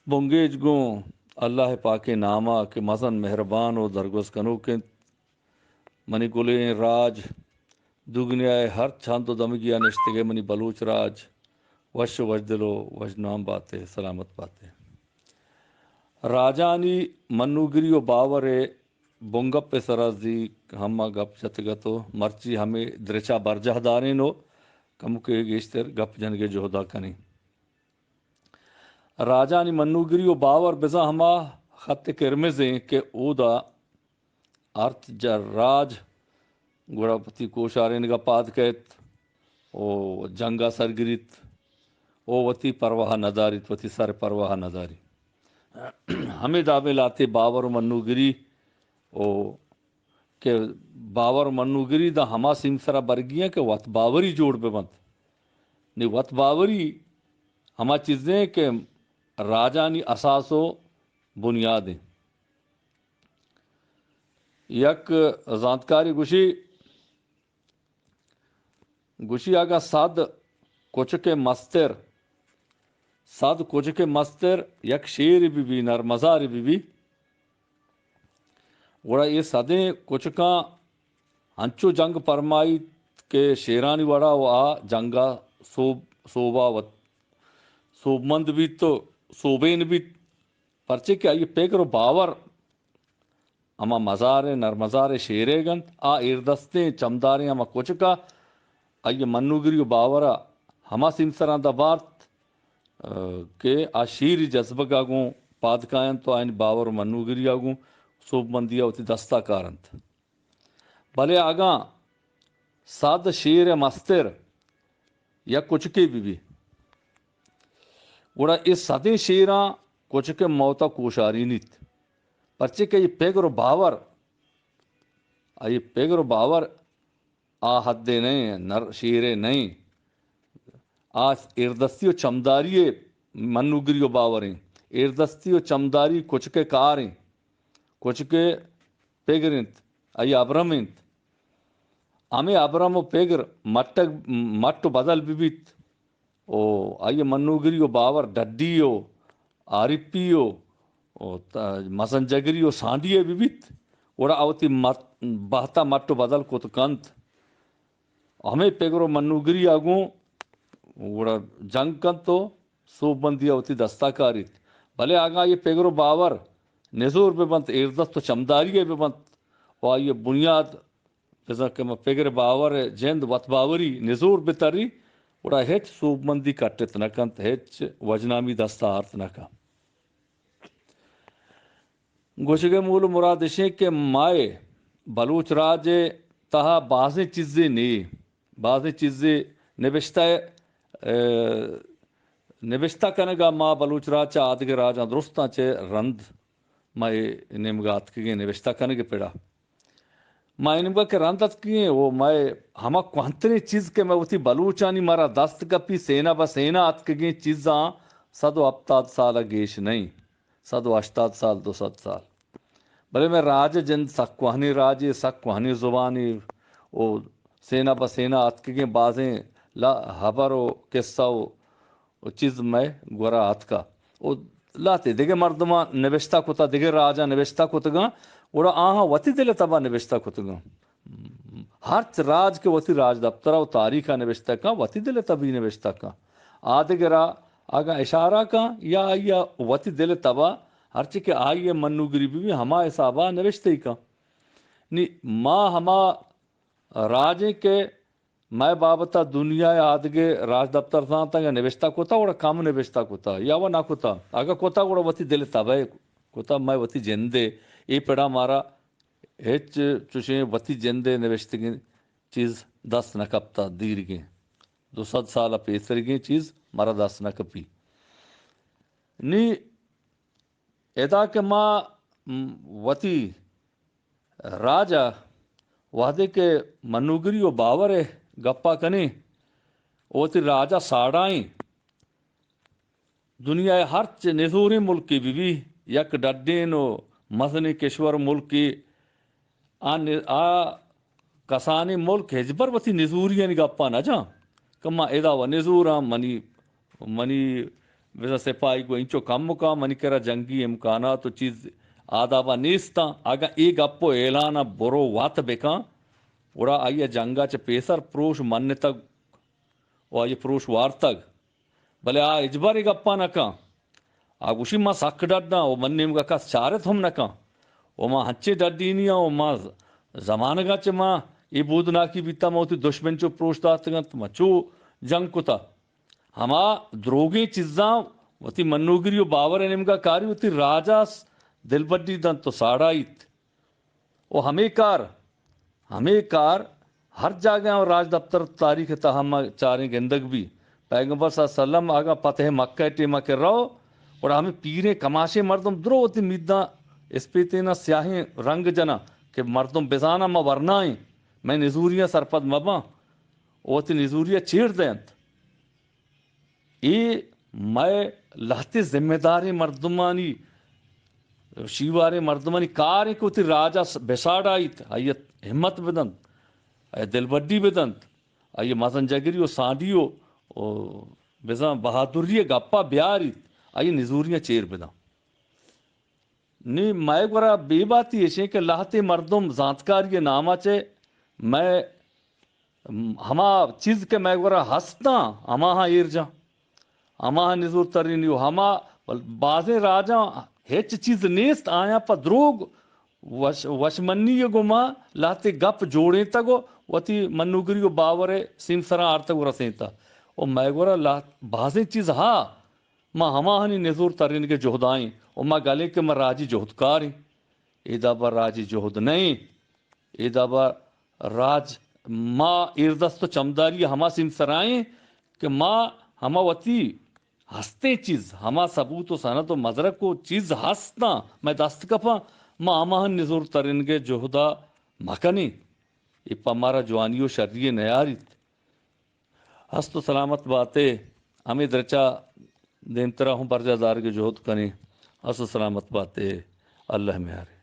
بونگیج گوں اللہ پاک نامہ کہ مزن مہربان و درگوز کنو کے منی گلیں راج دگنیائے ہر چھند و دمگیا نشتگے منی بلوچ راج وش وجدلو وج نام باتے سلامت باتے راجانی منوگری و باور بونگپ پہ سرازی ہما گپ چتگتو مرچی ہمیں درچا برجہ دارے نو کم کے گیشتر گپ جنگے جہدا کنی راجانی منوگری و باور بزا ہما خط کرمزیں کہ اودا ارت جر راج گوڑا پتی کوشارین کا پاد کہت او جنگا سرگریت او وتی پرواہ نداریت وتی سر پرواہ نداری ہمیں دعوے لاتے باور و منوگری او کہ باور و منوگری دا ہما سمسرا برگیاں کہ وط باوری جوڑ پہ بند نہیں وط باوری ہما چیزیں کہ راجانی اساس و بنیادیں یک زانتکاری گوشی آگا صد کچھ کے مستر یک شیر بھی نرمزار بھی وڑا یہ صدیں کچھ کا ہنچو جنگ پرمائی کے شیرانی وڑا و آ جنگا صوبہ و صوب مند بھی تو صوبین بھی پرچے کہ آئیے پیکر و باور اما مزار نرمزار شیرے گن آ اردستیں چمداریں اما کچھ کا آئیے منوگری و باورا ہما سمسران دا بارت کہ آ شیر جذبہ گاگوں پادکائن تو آئین باور و منوگری آگوں صوب مندیا ہوتی دستا کارنت بھلے آگاں ساد شیر مستر یا کچھ کے بھی گوڑا اس صدیں شیراں کچھ کے موتا کوشاری نیت پرچے کہ یہ پیگر و باور آئی پیگر و باور آ حدے نہیں نر شیرے نہیں آ اردستی و چمداری منوگری و باوریں اردستی و چمداری کچھ کے کاریں کچھ کے پیگرنت آئی ابرمنت ہمیں ابرم و پیگر مٹ بدل بیت او آئیے منوگری و باور ڈڈیو آرپیو مسنجگری و سانڈیے بیت وڑا آوتی بہتا مٹ بدل کو تو کنت ہمیں پیگر و منوگری آگوں وڑا جنگ کنت تو صوب بندی آوتی دستا کاریت بھلے آگاں یہ پیگر و باور نزور پہ بنت اردست و چمداری پہ بنت و آئیے بنیاد جیسا کہ میں پیگر باور جند وط باوری نزور بتری وڑا ہیچ صوب مندی کٹت نکنت ہیچ وجنامی دستا آرت نکا گوشگے مول مراد اشیں کہ مائے بلوچ راج تہا بعضیں چیزیں نوشتہ کنگا ما بلوچ راج چا آدھگے راجاں درستاں چے رند مائے نمگات کے نوشتہ کنگے پیڑا ما انمگا کہ رندت کیے وہ مائے ہما کوانتنی چیز کے میں ہوتی بلوچانی مارا دست کپی سینا بسینا ات کے چیزاں 170 سال گیش نہیں 180 سال 200 سال بھلے میں راج جن سکوہنی راجی سکوہنی زبانی او سینا بسینا ات کے بازیں لا حبر و قصہ و چیز میں گورا ات کا او لاتے دیگے مردمہ نوشتہ کتا دیگے راجا نوشتہ کتگاں وڑا آہاں وطی دل تبا نوشتہ کتگاں ہر راج کے وطی راج دفترہ و تاریخہ نوشتہ کا وطی دل تبی نوشتہ کا آدھگرہ آگا اشارہ کا یا وطی دل تبا ہرچی کہ آئیے منوگری بھی ہما حسابہ نوشتے ہی کا نی ماں ہما راجیں کے میں بابتا دنیا آدھگے راج دفتر سانتا یا نوشتہ کتا وڑا کام نوشتہ کتا یا وہ نہ کتا آگا کتا وڑا وطی دل تبا کتا میں وطی جندے ای پڑا مارا ہیچ چوشیں وطی جندے نوشتگی چیز دست نہ کپتا دیر گئے 200 سالہ پیسر گئے چیز مارا دست نہ کپی نی ادا کہ ماں وطی راجا وحدے کے منوگری و باور گپا کنے وطی راجا ساڑائیں دنیا ہر نزوری ملکی بھی یک ڈڈین و مزنی کشور ملکی کسانی ملک ہجبر وطی نزوری گپا نہ جا کما ادا و نزورا منی ویسا سپاہی کو انچو کم مکا منی کرا جنگی امکانات و چیز آدابا نیستا آگا ایک اپو اعلانا برو وات بکا وڑا آئیے جنگا چے پیسر پروش من تک و آئیے پروش وار تک بلے اجباری گپا نکا آگوشی ما سک ڈڈنا و من نمگا کس چارت ہم نکا و ما ہنچے ڈڈینیا و ما زمانگا چے ما ای بودنا کی بیتا موتی دشمن چو پروش داتگا ما چو جنگ کتا ہما دروگیں چیزاں وتی منوگری و باور نمگا کاری وتی راجا دل بڈی دن تو ساڑائیت و ہمیں کار ہر جاگہ اور راج دفتر تاریخ تا ہم چاریں گندگ بھی پیغمبر صلی اللہ علیہ وسلم آگا فتح مکہ ٹیمہ کے رہو اور ہمیں پیریں کماشے مردم درو ہوتی میدنا اس پہ تینا سیاہیں رنگ جنا کہ مردم بزانا ما ورنائیں میں نزوریاں سرپد مباں ہوتی نزوریاں چیر دینت ای میں لہتے ذمہ داری مردمانی شیوارے مردمانی کاریں کو تی راجہ بساڑ آئیت آئیت ہمت بدند آئیت دل بڈی بدند آئیت مزن جگری و سانڈیو بزن بہادری گپا بیاریت آئیت نزوریاں چیر بدند نی میں گورا بے باتی ایشیں کہ لہتے مردم زانتکاری نامہ چے میں ہما چیز کے میں گورا ہستا ہما ہاں ایر جا ہما ہاں نزور ترینیو ہما بازیں راجہ ہیچ چیز نیست آیا پا دروگ وشمنی گما لاتے گپ جوڑیں تگو وتی منوگری و باورے سیم سرا آرتگو رسیتا او میں گورا بازیں چیز ہاں ما ہما ہنی نزور ترین کے جہدائیں او ما گلے کہ ما راجی جہدکاریں ایدہ با راجی جہد نہیں ایدہ با راج ما ایردست تو چمداری ہما سیم سرائیں کہ ما ہما وتی ہستے چیز ہما ثبوت و سند و مدرک کو چیز ہستا میں دست کپا ما آمہن نزور ترنگے جہدہ مکنی اپا مارا جوانی و شریع نیاریت ہست و سلامت باتیں ہمیں درچا دین طرح ہوں برجہ دار کے جہد کنی ہست و سلامت باتیں اللہ میں آرے